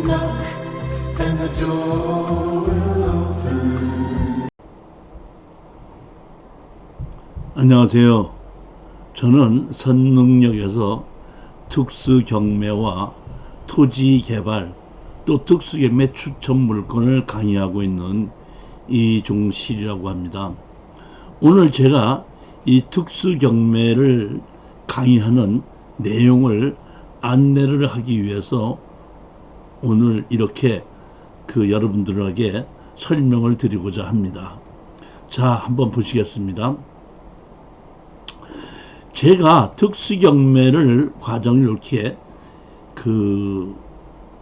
Knock and the door will open. 안녕하세요. 저는 선능력에서 특수경매와 토지개발 또 특수경매 추천 물건을 강의하고 있는 이종실이라고 합니다. 오늘 제가 이 특수경매를 강의하는 내용을 안내를 하기 위해서 오늘 이렇게 여러분들에게 설명을 드리고자 합니다. 자, 한번 보시겠습니다. 제가 특수경매를 과정을 이렇게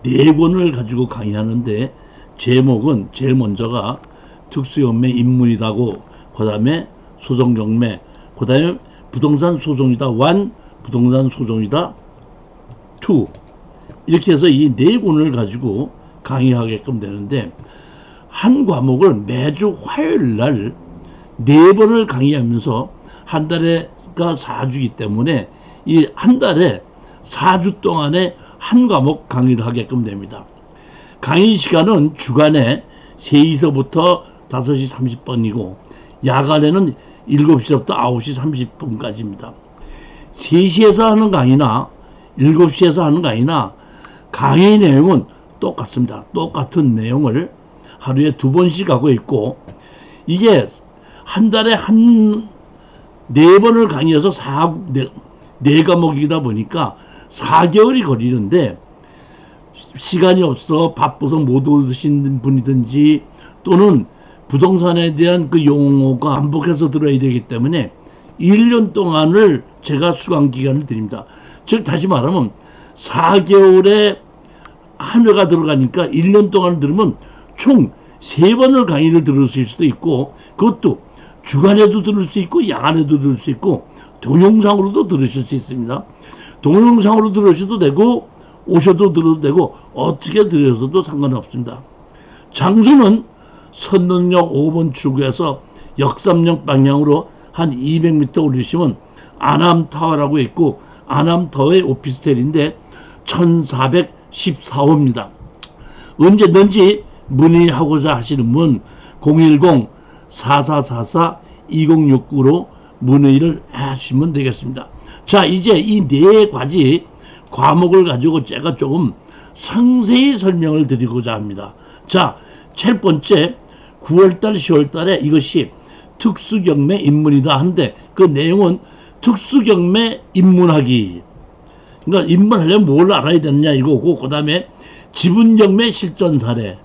네 권을 가지고 강의하는데, 제목은 제일 먼저가 특수경매 입문이다고, 그 다음에 소송경매, 그 다음에 부동산 소송이다 1, 부동산 소송이다 2, 이렇게 해서 이 네 권을 가지고 강의하게끔 되는데, 한 과목을 매주 화요일 날 네 번을 강의하면서 한 달에가 4주이기 때문에 이 한 달에 4주 동안에 한 과목 강의를 하게끔 됩니다. 강의 시간은 주간에 3시서부터 5시 30분이고 야간에는 7시부터 9시 30분까지입니다. 3시에서 하는 강의나 7시에서 하는 강의나 강의 내용은 똑같습니다. 똑같은 내용을 하루에 2번씩 하고 있고, 이게 한 달에 네 번을 강의해서 네 과목이다 보니까 4개월이 걸리는데, 시간이 없어 바빠서 못 오신 분이든지 또는 부동산에 대한 그 용어가 반복해서 들어야 되기 때문에 1년 동안을 제가 수강 기간을 드립니다. 즉 다시 말하면 4개월에 한 회가 들어가니까 1년 동안 들으면 총 3번을 강의를 들으실 수도 있고, 그것도 주간에도 들을 수 있고 야간에도 들을 수 있고 동영상으로도 들으실 수 있습니다. 동영상으로 들으셔도 되고 오셔도 들어도 되고 어떻게 들으셔도 상관없습니다. 장소는 선릉역 5번 출구에서 역삼역 방향으로 한 200m 올리시면 아남타워라고 있고, 아남타워의 오피스텔인데 1414호입니다. 언제든지 문의하고자 하시는 분 010-4444-2069로 문의를 하시면 되겠습니다. 자, 이제 이 네 가지 과목을 가지고 제가 조금 상세히 설명을 드리고자 합니다. 자, 첫 번째 9월달 10월달에 이것이 특수경매 입문이다 한데, 그 내용은 특수경매 입문하기, 그러니까 입문하려면 뭘 알아야 되느냐 이거고, 그 다음에 지분경매 실전 사례,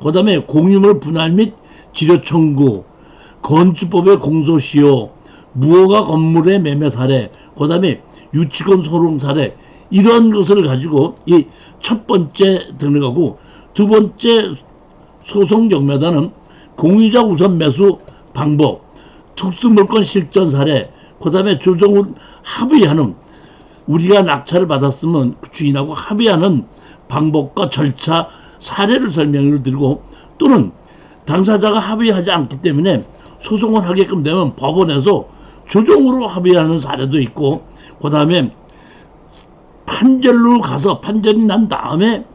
그 다음에 공유물 분할 및 지료 청구, 건축법의 공소시효, 무허가 건물의 매매 사례, 그 다음에 유치권 소송 사례, 이런 것을 가지고 이 첫 번째 들어가고, 두 번째 소송경매단은 공유자 우선 매수 방법, 특수물건 실전 사례, 그 다음에 조정을 합의하는, 우리가 낙찰을 받았으면 주인하고 합의하는 방법과 절차 사례를 설명을 드리고, 또는 당사자가 합의하지 않기 때문에 소송을 하게끔 되면 법원에서 조정으로 합의하는 사례도 있고, 그 다음에 판결로 가서 판결이 난 다음에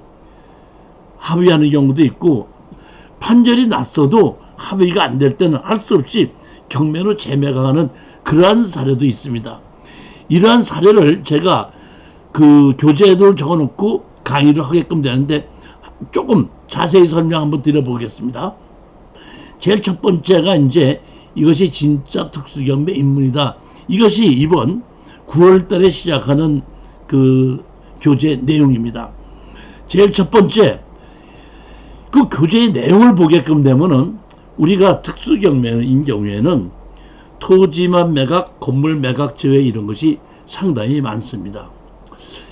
합의하는 경우도 있고, 판결이 났어도 합의가 안 될 때는 할 수 없이 경매로 재매가 가는 그러한 사례도 있습니다. 이러한 사례를 제가 교재에도 적어놓고 강의를 하게끔 되는데, 조금 자세히 설명 한번 드려보겠습니다. 제일 첫 번째가 이제 이것이 진짜 특수경매 입문이다. 이것이 이번 9월 달에 시작하는 교재 내용입니다. 제일 첫 번째, 그 교재의 내용을 보게끔 되면은, 우리가 특수경매인 경우에는 토지만 매각, 건물 매각 제외 이런 것이 상당히 많습니다.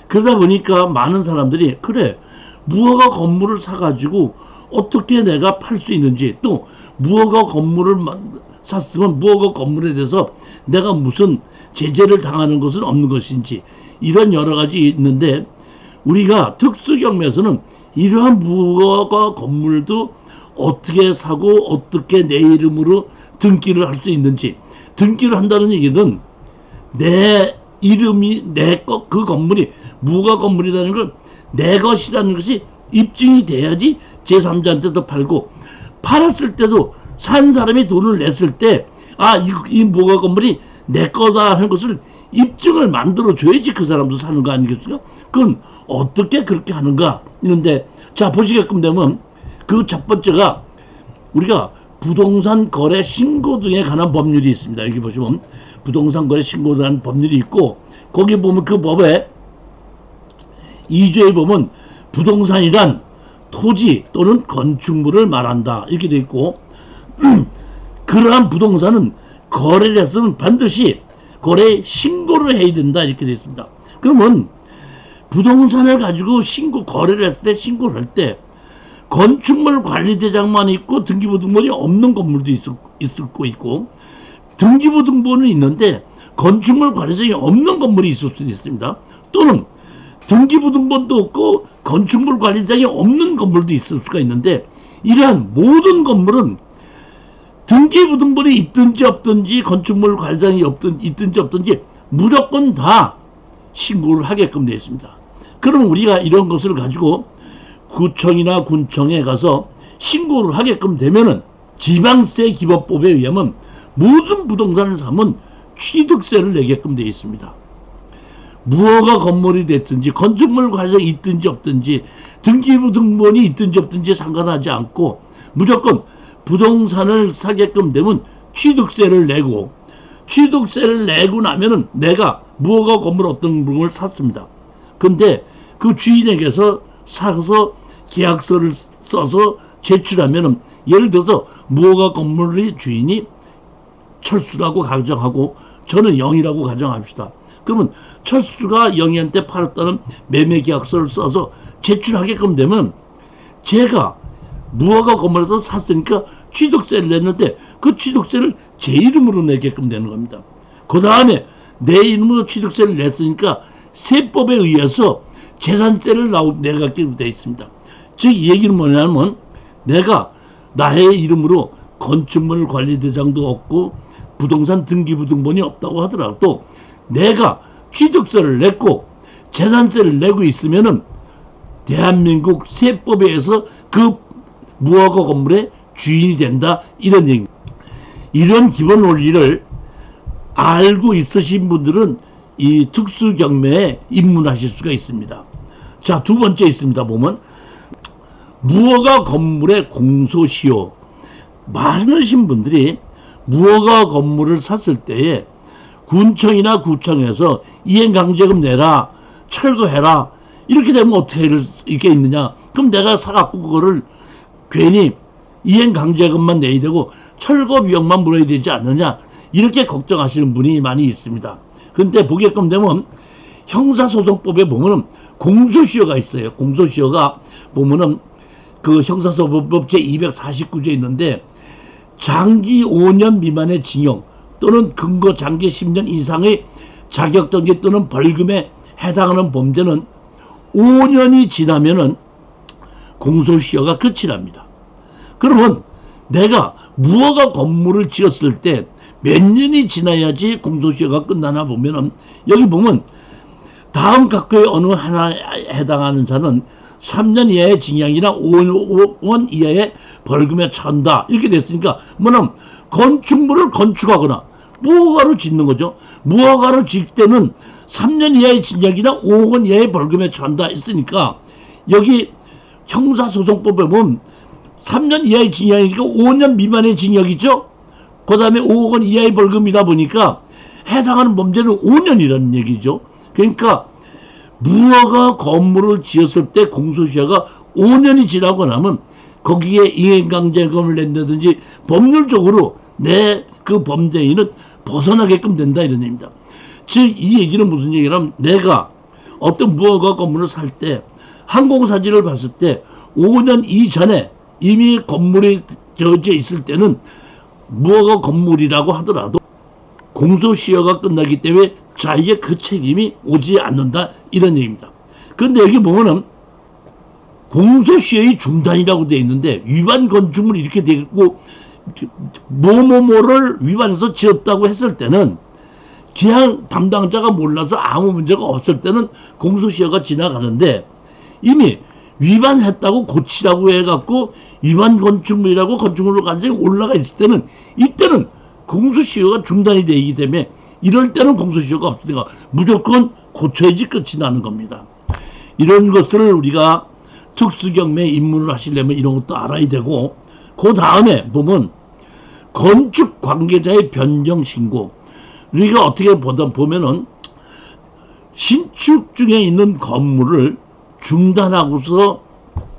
그러다 보니까 많은 사람들이, 그래, 무허가 건물을 사가지고 어떻게 내가 팔 수 있는지, 또 무허가 건물을 샀으면 무허가 건물에 대해서 내가 무슨 제재를 당하는 것은 없는 것인지, 이런 여러 가지 있는데, 우리가 특수경매에서는 이러한 무허가 건물도 어떻게 사고 어떻게 내 이름으로 등기를 할 수 있는지, 등기를 한다는 얘기는 내 이름이 그 건물이 무허가 건물이라는 걸 내 것이라는 것이 입증이 돼야지 제3자한테도 팔고, 팔았을 때도 산 사람이 돈을 냈을 때 이 무허가 건물이 내 거다 하는 것을 입증을 만들어 줘야지 그 사람도 사는 거 아니겠어요? 그건 어떻게 그렇게 하는가 있는데, 자 보시게끔 되면 그 첫 번째가 우리가 부동산 거래 신고 등에 관한 법률이 있습니다. 여기 보시면 부동산 거래 신고 등에 관한 법률이 있고, 거기 보면 그 법에 2조에 보면 부동산이란 토지 또는 건축물을 말한다 이렇게 돼 있고, 그러한 부동산은 거래를 해서는 반드시 거래 신고를 해야 된다 이렇게 돼 있습니다. 그러면 부동산을 가지고 거래를 했을 때, 신고를 할 때 건축물 관리대장만 있고 등기부등본이 없는 건물도 있을 거 있고, 등기부등본은 있는데 건축물 관리대장이 없는 건물이 있을 수도 있습니다. 또는 등기부등본도 없고 건축물 관리대장이 없는 건물도 있을 수가 있는데, 이러한 모든 건물은 등기부등본이 있든지 없든지 건축물 관리대장이 있든지 없든지 무조건 다 신고를 하게끔 되어 있습니다. 그럼 우리가 이런 것을 가지고 구청이나 군청에 가서 신고를 하게끔 되면은 지방세 기본법에 의하면 모든 부동산을 사면 취득세를 내게끔 되어 있습니다. 무허가 건물이 됐든지 건축물 관리자가 있든지 없든지 등기부등본이 있든지 없든지 상관하지 않고 무조건 부동산을 사게끔 되면 취득세를 내고, 취득세를 내고 나면은 내가 무허가 건물 어떤 물건을 샀습니다. 근데 그 주인에게서 사서 계약서를 써서 제출하면은, 예를 들어서 무허가 건물의 주인이 철수라고 가정하고 저는 0이라고 가정합시다. 그러면 철수가 0이한테 팔았다는 매매 계약서를 써서 제출하게끔 되면 제가 무허가 건물에서 샀으니까 취득세를 냈는데 그 취득세를 제 이름으로 내게끔 되는 겁니다. 그 다음에 내 이름으로 취득세를 냈으니까 세법에 의해서 재산세를 내게끔 되어 있습니다. 즉 이 얘기는 뭐냐면, 내가 나의 이름으로 건축물 관리대장도 없고 부동산 등기부등본이 없다고 하더라도 내가 취득세를 냈고 재산세를 내고 있으면은 대한민국 세법에 의해서 그 무허가 건물의 주인이 된다, 이런 얘기입니다. 이런 기본 원리를 알고 있으신 분들은 이 특수경매에 입문하실 수가 있습니다. 자, 두 번째 있습니다. 보면 무허가 건물의 공소시효. 많으신 분들이 무허가 건물을 샀을 때에 군청이나 구청에서 이행강제금 내라, 철거해라, 이렇게 되면 어떻게 할 게 있느냐. 그럼 내가 사갖고 그거를 괜히 이행강제금만 내야 되고 철거 비용만 물어야 되지 않느냐, 이렇게 걱정하시는 분이 많이 있습니다. 근데 보게끔 되면 형사소송법에 보면은 공소시효가 있어요. 공소시효가 보면은 그 형사소송법 제249조에 있는데, 장기 5년 미만의 징역 또는 근거 장기 10년 이상의 자격정지 또는 벌금에 해당하는 범죄는 5년이 지나면은 공소시효가 끝이 납니다. 그러면 내가 무허가 건물을 지었을 때 몇 년이 지나야지 공소시효가 끝나나 보면은, 여기 보면 다음 각거의 어느 하나에 해당하는 자는 3년 이하의 징역이나 5원 이하의 벌금에 처한다, 이렇게 됐으니까 뭐냐면 건축물을 건축하거나 무허가로 짓는 거죠. 무허가로 짓을 때는 3년 이하의 징역이나 5억 원 이하의 벌금에 처한다 했으니까, 여기 형사소송법에 보면 3년 이하의 징역이니까 5년 미만의 징역이죠. 그 다음에 5억 원 이하의 벌금이다 보니까 해당하는 범죄는 5년이라는 얘기죠. 그러니까 무허가 건물을 지었을 때 공소시효가 5년이 지나고 나면 거기에 이행강제금을 낸다든지 법률적으로 내 그 범죄인은 벗어나게끔 된다, 이런 얘기입니다. 즉 이 얘기는 무슨 얘기냐면, 내가 어떤 무허가 건물을 살 때 항공사진을 봤을 때 5년 이전에 이미 건물이 저져 있을 때는 무허가 건물이라고 하더라도 공소시효가 끝나기 때문에 자기의 그 책임이 오지 않는다, 이런 얘기입니다. 그런데 여기 보면은 공소시효의 중단이라고 되어 있는데, 위반 건축물이 이렇게 되어 있고 뭐뭐뭐를 위반해서 지었다고 했을 때는 그냥 담당자가 몰라서 아무 문제가 없을 때는 공소시효가 지나가는데, 이미 위반했다고 고치라고 해갖고 위반 건축물이라고 건축물로 간증이 올라가 있을 때는 이때는 공소시효가 중단이 되기 때문에 이럴 때는 공소시효가 없으니까 무조건 고쳐야지 끝이 나는 겁니다. 이런 것들을 우리가 특수경매 입문을 하시려면 이런 것도 알아야 되고, 그 다음에 보면 건축 관계자의 변경 신고. 우리가 어떻게 보면은 신축 중에 있는 건물을 중단하고서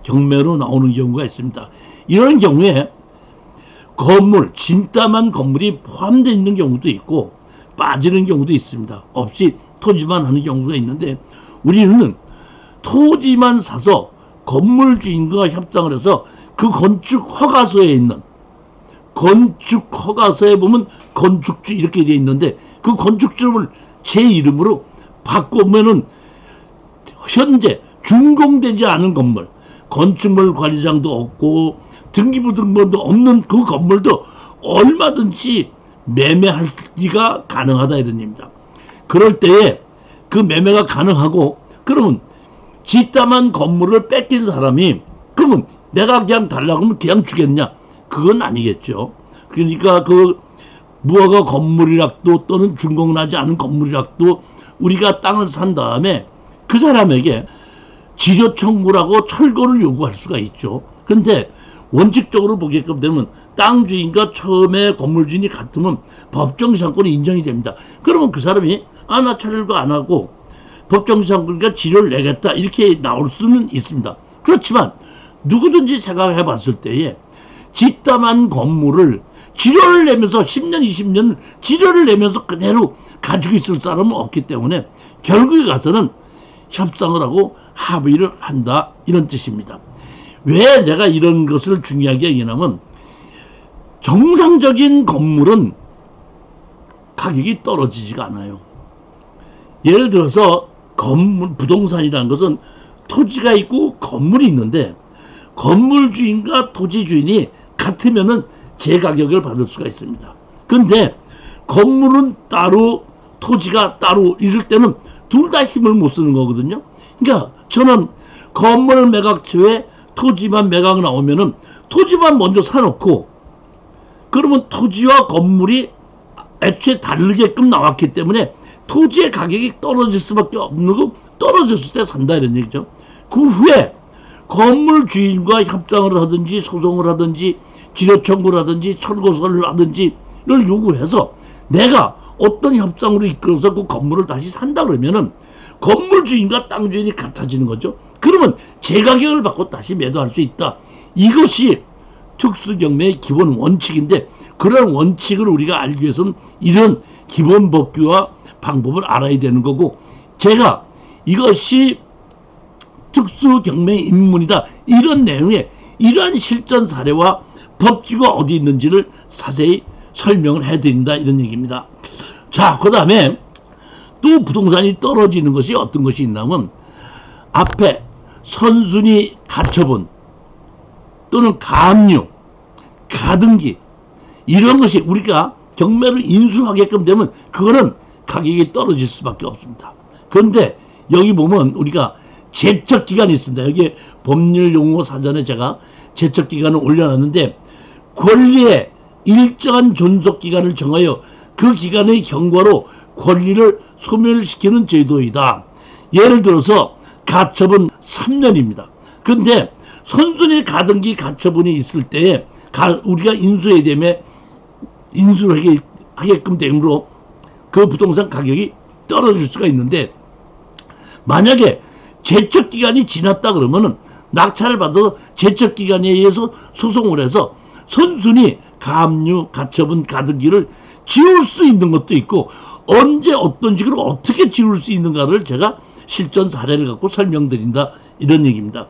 경매로 나오는 경우가 있습니다. 이런 경우에 건물, 진땀한 건물이 포함되어 있는 경우도 있고 빠지는 경우도 있습니다. 없이 토지만 하는 경우가 있는데, 우리는 토지만 사서 건물 주인과 협상을 해서 그 건축 허가서에 있는, 건축 허가서에 보면 건축주 이렇게 되어 있는데 그 건축주를 제 이름으로 바꾸면은 현재 준공되지 않은 건물, 건축물 관리장도 없고 등기부 등본도 없는 그 건물도 얼마든지 매매하기가 가능하다 이런 얘기입니다. 그럴 때에 그 매매가 가능하고, 그러면 짓담한 건물을 뺏긴 사람이 그러면 내가 그냥 달라고 하면 그냥 주겠냐? 그건 아니겠죠. 그러니까 그 무허가 건물이라도 또는 준공나지 않은 건물이라도 우리가 땅을 산 다음에 그 사람에게 지조 청구라고 철거를 요구할 수가 있죠. 근데 원칙적으로 보게끔 되면 땅 주인과 처음에 건물 주인이 같으면 법정시상권이 인정이 됩니다. 그러면 그 사람이 나 철거 안 하고 법정시상권이니까 지료를 내겠다 이렇게 나올 수는 있습니다. 그렇지만 누구든지 생각해 봤을 때에 짓담한 건물을 지료를 내면서 10년 20년 지료를 내면서 그대로 가지고 있을 사람은 없기 때문에 결국에 가서는 협상을 하고 합의를 한다 이런 뜻입니다. 왜 내가 이런 것을 중요하게 얘기하냐면, 정상적인 건물은 가격이 떨어지지가 않아요. 예를 들어서 건물, 부동산이라는 것은 토지가 있고 건물이 있는데 건물 주인과 토지 주인이 같으면은 제 가격을 받을 수가 있습니다. 근데 건물은 따로 토지가 따로 있을 때는 둘 다 힘을 못 쓰는 거거든요. 그러니까 저는 건물 매각처에 토지만 매각 나오면은 토지만 먼저 사놓고, 그러면 토지와 건물이 애초에 다르게끔 나왔기 때문에 토지의 가격이 떨어질 수밖에 없는 거, 떨어졌을 때 산다 이런 얘기죠. 그 후에 건물 주인과 협상을 하든지 소송을 하든지 지료 청구를 하든지 철거서를 하든지를 요구해서 내가 어떤 협상으로 이끌어서 그 건물을 다시 산다 그러면은 건물 주인과 땅 주인이 같아지는 거죠. 그러면 제 가격을 받고 다시 매도할 수 있다. 이것이 특수경매의 기본 원칙인데, 그런 원칙을 우리가 알기 위해서는 이런 기본 법규와 방법을 알아야 되는 거고, 제가 이것이 특수경매 입문이다 이런 내용의 이러한 실전 사례와 법규가 어디 있는지를 자세히 설명을 해드린다 이런 얘기입니다. 자, 그 다음에 또 부동산이 떨어지는 것이 어떤 것이 있냐면, 앞에 선순위 가처분 또는 가압류, 가등기 이런 것이 우리가 경매를 인수하게끔 되면 그거는 가격이 떨어질 수밖에 없습니다. 그런데 여기 보면 우리가 제척기간이 있습니다. 여기 법률용어 사전에 제가 제척기간을 올려놨는데, 권리의 일정한 존속기간을 정하여 그 기간의 경과로 권리를 소멸시키는 제도이다. 예를 들어서 가처분 3년입니다. 근데 선순위 가등기 가처분이 있을 때에 우리가 인수해야 되면 인수를 하게끔 되므로 그 부동산 가격이 떨어질 수가 있는데, 만약에 제척기간이 지났다 그러면은 낙찰을 받아서 제척기간에 의해서 소송을 해서 선순위 가압류 가처분 가등기를 지울 수 있는 것도 있고, 언제 어떤 식으로 어떻게 지울 수 있는가를 제가 실전 사례를 갖고 설명드린다 이런 얘기입니다.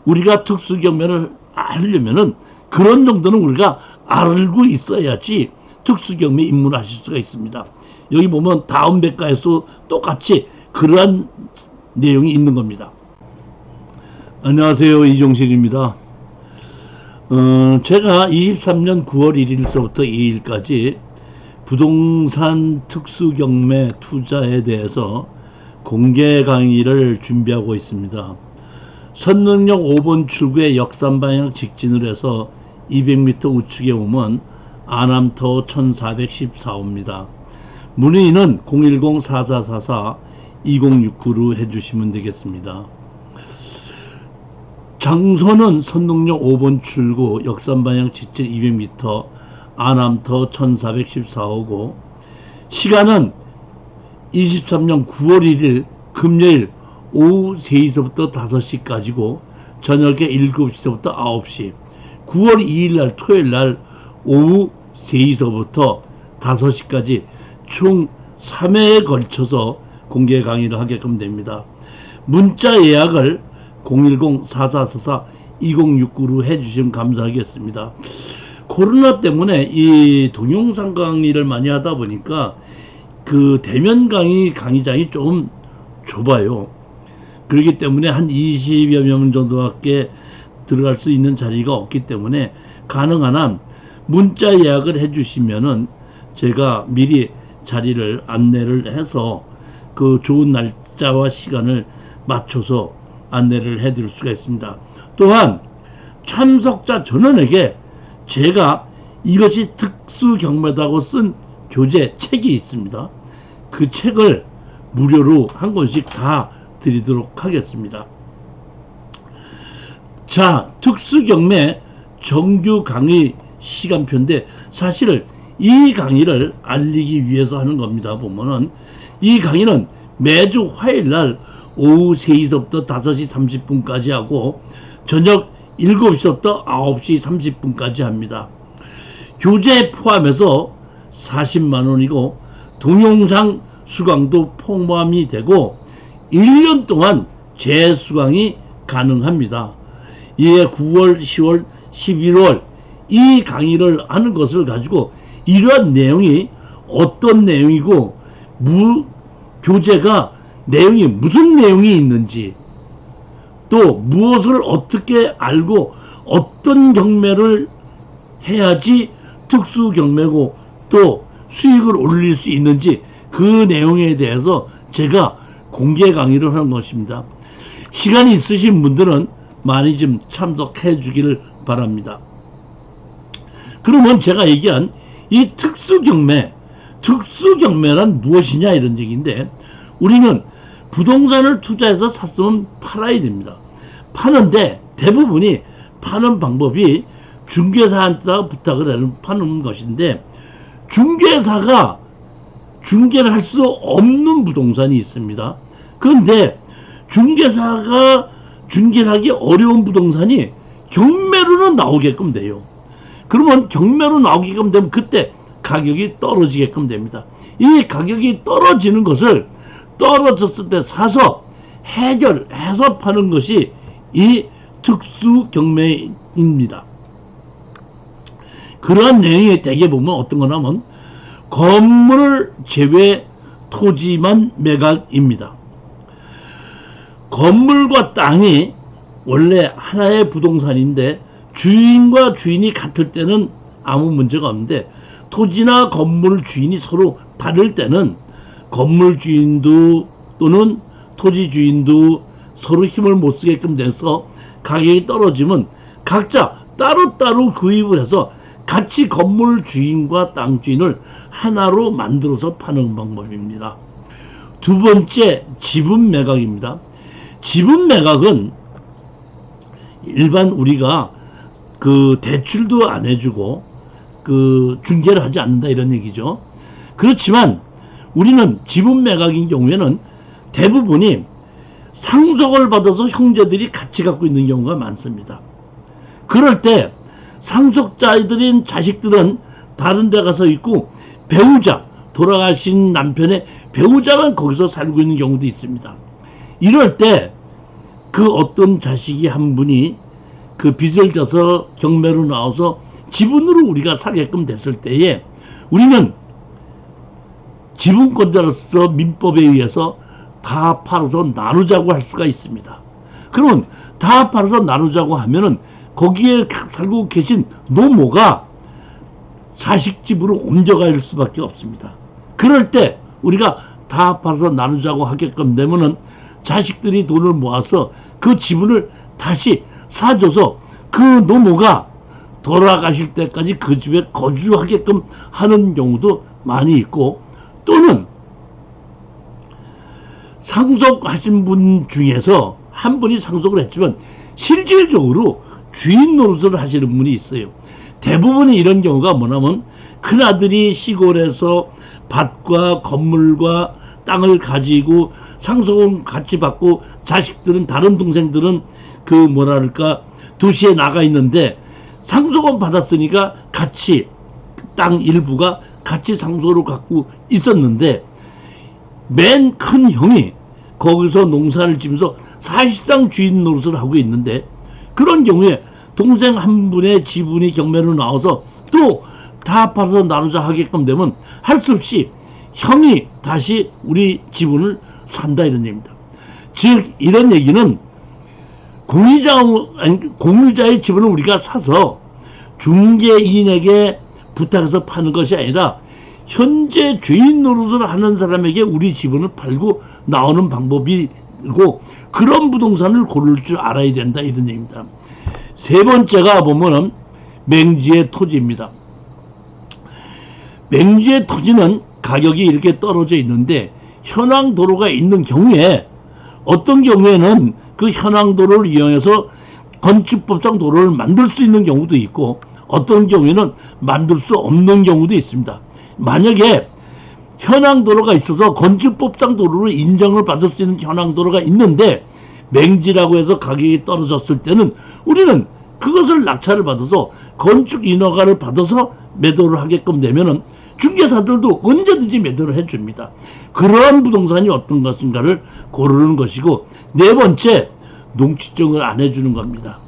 우리가 특수경매를 하려면은 그런 정도는 우리가 알고 있어야지 특수경매 입문하실 수가 있습니다. 여기 보면 다음 백과에서 똑같이 그러한 내용이 있는 겁니다. 안녕하세요, 이종실입니다. 제가 23년 9월 1일서부터 2일까지 부동산 특수경매 투자에 대해서 공개 강의를 준비하고 있습니다. 선릉역 5번 출구에 역삼방향 직진을 해서 200m 우측에 오면 아남터 1414호입니다. 문의는 010-4444-2069로 해주시면 되겠습니다. 장소는 선릉역 5번 출구 역삼방향 직진 200m 아남터 1414호고 시간은 23년 9월 1일 금요일 오후 3시부터 5시까지고 저녁에 7시부터 9시 9월 2일날 토요일날 오후 3시부터 5시까지 총 3회에 걸쳐서 공개 강의를 하게끔 됩니다. 문자 예약을 010-4444-2069로 해주시면 감사하겠습니다. 코로나 때문에 이 동영상 강의를 많이 하다 보니까 그 대면 강의장이 조금 좁아요. 그렇기 때문에 한 20여 명 정도밖에 들어갈 수 있는 자리가 없기 때문에 가능한 한 문자 예약을 해주시면은 제가 미리 자리를 안내를 해서 그 좋은 날짜와 시간을 맞춰서 안내를 해드릴 수가 있습니다. 또한 참석자 전원에게 제가 이것이 특수경매다고 쓴 교재 책이 있습니다. 그 책을 무료로 한 권씩 다 드리도록 하겠습니다. 자, 특수경매 정규 강의 시간표인데 사실 이 강의를 알리기 위해서 하는 겁니다. 보면은 이 강의는 매주 화요일날 오후 3시부터 5시 30분까지 하고 저녁 7시부터 9시 30분까지 합니다. 교재 포함해서 40만원이고 동영상 수강도 포함이 되고 1년 동안 재수강이 가능합니다. 이에 9월, 10월, 11월 이 강의를 하는 것을 가지고 이러한 내용이 어떤 내용이고 교재가 내용이 무슨 내용이 있는지 또 무엇을 어떻게 알고 어떤 경매를 해야지 특수 경매고 또 수익을 올릴 수 있는지 그 내용에 대해서 제가 공개 강의를 하는 것입니다. 시간이 있으신 분들은 많이 좀 참석해 주기를 바랍니다. 그러면 제가 얘기한 이 특수경매란 무엇이냐 이런 얘기인데 우리는 부동산을 투자해서 샀으면 팔아야 됩니다. 파는데 대부분이 파는 방법이 중개사한테 부탁을 해서 파는 것인데 중개사가 중개를 할 수 없는 부동산이 있습니다. 그런데 중개사가 중개를 하기 어려운 부동산이 경매로는 나오게끔 돼요. 그러면 경매로 나오게끔 되면 그때 가격이 떨어지게끔 됩니다. 이 가격이 떨어지는 것을 떨어졌을 때 사서 해결해서 파는 것이 이 특수 경매입니다. 그러한 내용이 대개 보면 어떤 거냐면 건물 제외 토지만 매각입니다. 건물과 땅이 원래 하나의 부동산인데 주인과 주인이 같을 때는 아무 문제가 없는데 토지나 건물 주인이 서로 다를 때는 건물 주인도 또는 토지 주인도 서로 힘을 못 쓰게끔 돼서 가격이 떨어지면 각자 따로따로 구입을 해서 같이 건물 주인과 땅 주인을 하나로 만들어서 파는 방법입니다. 두 번째, 지분 매각입니다. 지분 매각은 일반 우리가 그 대출도 안 해주고 그 중개를 하지 않는다 이런 얘기죠. 그렇지만 우리는 지분 매각인 경우에는 대부분이 상속을 받아서 형제들이 같이 갖고 있는 경우가 많습니다. 그럴 때 상속자들인 자식들은 다른 데 가서 있고 배우자, 돌아가신 남편의 배우자만 거기서 살고 있는 경우도 있습니다. 이럴 때 그 어떤 자식이 한 분이 그 빚을 져서 경매로 나와서 지분으로 우리가 사게끔 됐을 때에 우리는 지분권자로서 민법에 의해서 다 팔아서 나누자고 할 수가 있습니다. 그러면 다 팔아서 나누자고 하면은 거기에 살고 계신 노모가 자식 집으로 옮겨갈 수밖에 없습니다. 그럴 때 우리가 다 팔아서 나누자고 하게끔 되면은 자식들이 돈을 모아서 그 지분을 다시 사줘서 그 노모가 돌아가실 때까지 그 집에 거주하게끔 하는 경우도 많이 있고, 또는 상속하신 분 중에서 한 분이 상속을 했지만 실질적으로 주인 노릇을 하시는 분이 있어요. 대부분의 이런 경우가 뭐냐면 큰아들이 시골에서 밭과 건물과 땅을 가지고 상속은 같이 받고, 자식들은, 다른 동생들은 그 뭐랄까 도시에 나가 있는데 상속은 받았으니까 같이 땅 일부가 같이 상속으로 갖고 있었는데, 맨 큰 형이 거기서 농사를 지면서 사실상 주인 노릇을 하고 있는데, 그런 경우에 동생 한 분의 지분이 경매로 나와서 또 다 팔아서 나누자 하게끔 되면 할 수 없이 형이 다시 우리 지분을 산다, 이런 얘기입니다. 즉 이런 얘기는 공유자의 지분을 우리가 사서 중개인에게 부탁해서 파는 것이 아니라 현재 주인 노릇을 하는 사람에게 우리 지분을 팔고 나오는 방법이고, 그런 부동산을 고를 줄 알아야 된다, 이런 얘기입니다. 세 번째가 보면은 맹지의 토지입니다. 맹지의 토지는 가격이 이렇게 떨어져 있는데 현황 도로가 있는 경우에, 어떤 경우에는 그 현황 도로를 이용해서 건축법상 도로를 만들 수 있는 경우도 있고, 어떤 경우에는 만들 수 없는 경우도 있습니다. 만약에 현황 도로가 있어서 건축법상 도로를 인정을 받을 수 있는 현황 도로가 있는데 맹지라고 해서 가격이 떨어졌을 때는 우리는 그것을 낙찰을 받아서 건축 인허가를 받아서 매도를 하게끔 되면은 중개사들도 언제든지 매도를 해줍니다. 그러한 부동산이 어떤 것인가를 고르는 것이고, 네 번째, 농지증을 안 해주는 겁니다.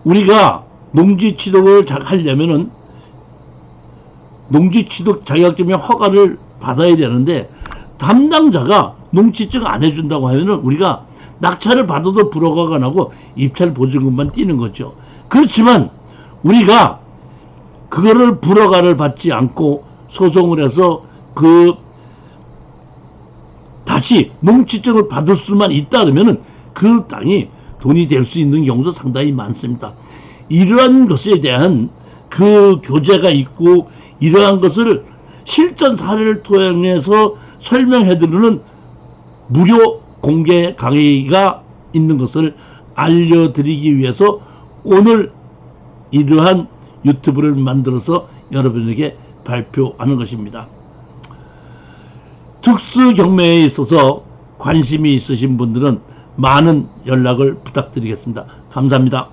우리가 농지 취득을 하려면은 농지 취득 자격증의 허가를 받아야 되는데, 담당자가 농지증 안 해준다고 하면은 우리가 낙찰을 받아도 불허가가 나고 입찰 보증금만 띄는 거죠. 그렇지만 우리가 그거를 불허가를 받지 않고 소송을 해서 다시 농지증을 받을 수만 있다 그러면은 그 땅이 돈이 될 수 있는 경우도 상당히 많습니다. 이러한 것에 대한 그 교재가 있고, 이러한 것을 실전 사례를 통해서 설명해드리는 무료 공개 강의가 있는 것을 알려드리기 위해서 오늘 이러한 유튜브를 만들어서 여러분에게 발표하는 것입니다. 특수 경매에 있어서 관심이 있으신 분들은 많은 연락을 부탁드리겠습니다. 감사합니다.